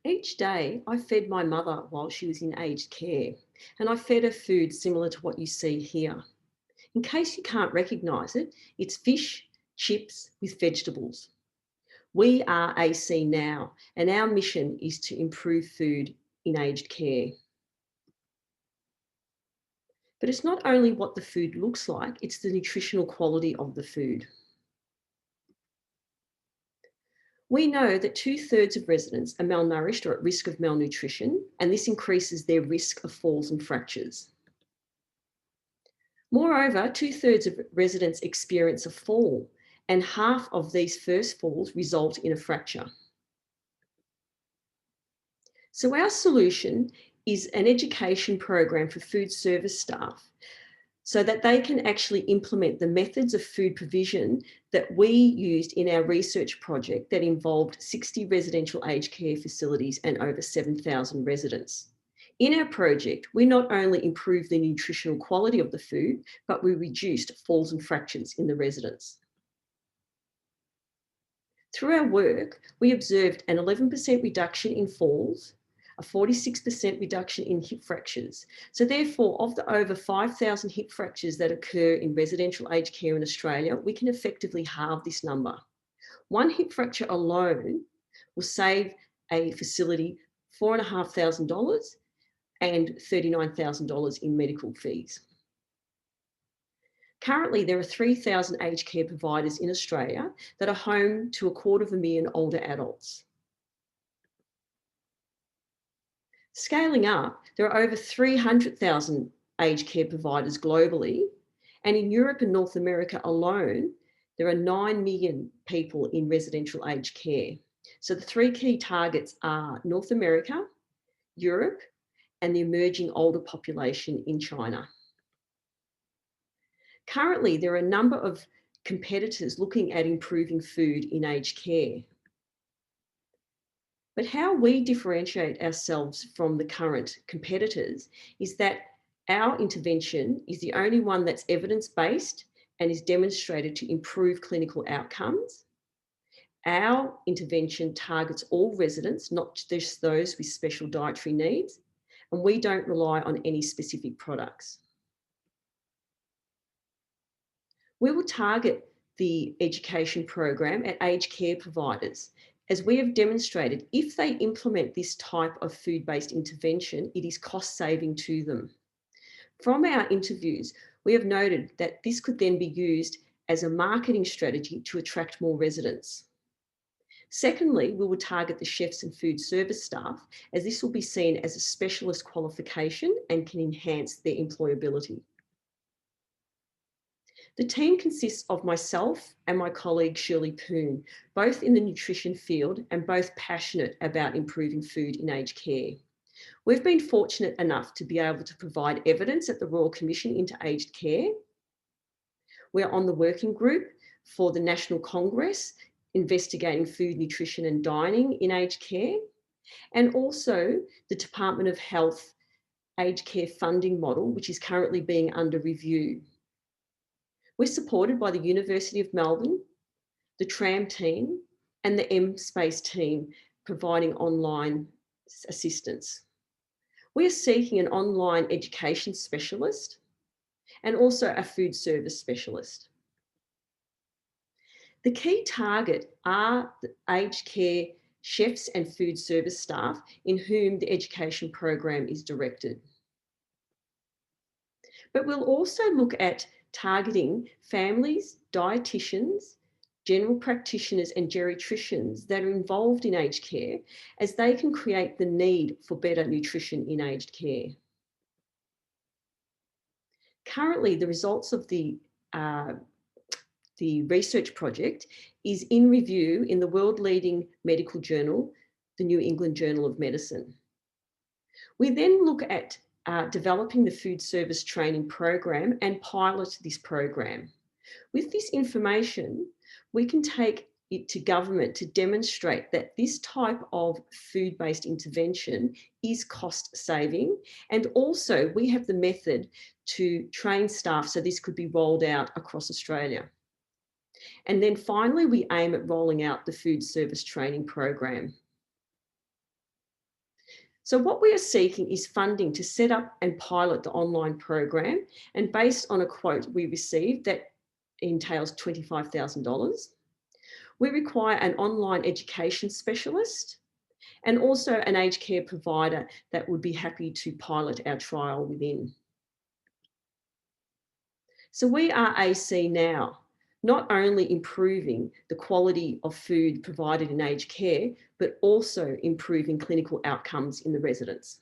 Each day, I fed my mother while she was in aged care, and I fed her food similar to what you see here. In case you can't recognise it, it's fish, chips with vegetables. We are AC Now, and our mission is to improve food in aged care. But it's not only what the food looks like, it's the nutritional quality of the food. We know that 2/3 of residents are malnourished or at risk of malnutrition, and this increases their risk of falls and fractures. Moreover, 2/3 of residents experience a fall, and half of these first falls result in a fracture. So our solution is an education program for food service staff so that they can actually implement the methods of food provision that we used in our research project that involved 60 residential aged care facilities and over 7,000 residents. In our project, we not only improved the nutritional quality of the food, but we reduced falls and fractures in the residents. Through our work, we observed an 11% reduction in falls, a 46% reduction in hip fractures. So therefore, of the over 5,000 hip fractures that occur in residential aged care in Australia, we can effectively halve this number. One hip fracture alone will save a facility $4,500 and $39,000 in medical fees. Currently, there are 3,000 aged care providers in Australia that are home to 250,000 older adults. Scaling up, there are over 300,000 aged care providers globally, and in Europe and North America alone, there are 9 million people in residential aged care. So the three key targets are North America, Europe, and the emerging older population in China. Currently, there are a number of competitors looking at improving food in aged care. But how we differentiate ourselves from the current competitors is that our intervention is the only one that's evidence-based and is demonstrated to improve clinical outcomes. Our intervention targets all residents, not just those with special dietary needs, and we don't rely on any specific products. We will target the education program at aged care providers. As we have demonstrated, if they implement this type of food-based intervention, it is cost-saving to them. From our interviews, we have noted that this could then be used as a marketing strategy to attract more residents. Secondly, we will target the chefs and food service staff, as this will be seen as a specialist qualification and can enhance their employability. The team consists of myself and my colleague Shirley Poon, both in the nutrition field and both passionate about improving food in aged care. We've been fortunate enough to be able to provide evidence at the Royal Commission into Aged Care. We're on the working group for the National Congress investigating food, nutrition and dining in aged care, and also the Department of Health aged care funding model, which is currently being under review. We're supported by the University of Melbourne, the TRAM team, and the M-Space team providing online assistance. We are seeking an online education specialist and also a food service specialist. The key target are the aged care chefs and food service staff in whom the education program is directed. But we'll also look at targeting families, dietitians, general practitioners and geriatricians that are involved in aged care, as they can create the need for better nutrition in aged care. Currently, the results of the research project is in review in the world-leading medical journal, the New England Journal of Medicine. We then look at developing the food service training program and pilot this program. With this information, we can take it to government to demonstrate that this type of food-based intervention is cost saving. And also we have the method to train staff so this could be rolled out across Australia. And then finally, we aim at rolling out the food service training program. So what we are seeking is funding to set up and pilot the online program, and based on a quote we received that entails $25,000. We require an online education specialist and also an aged care provider that would be happy to pilot our trial within. So we are AC now, not only improving the quality of food provided in aged care, but also improving clinical outcomes in the residents.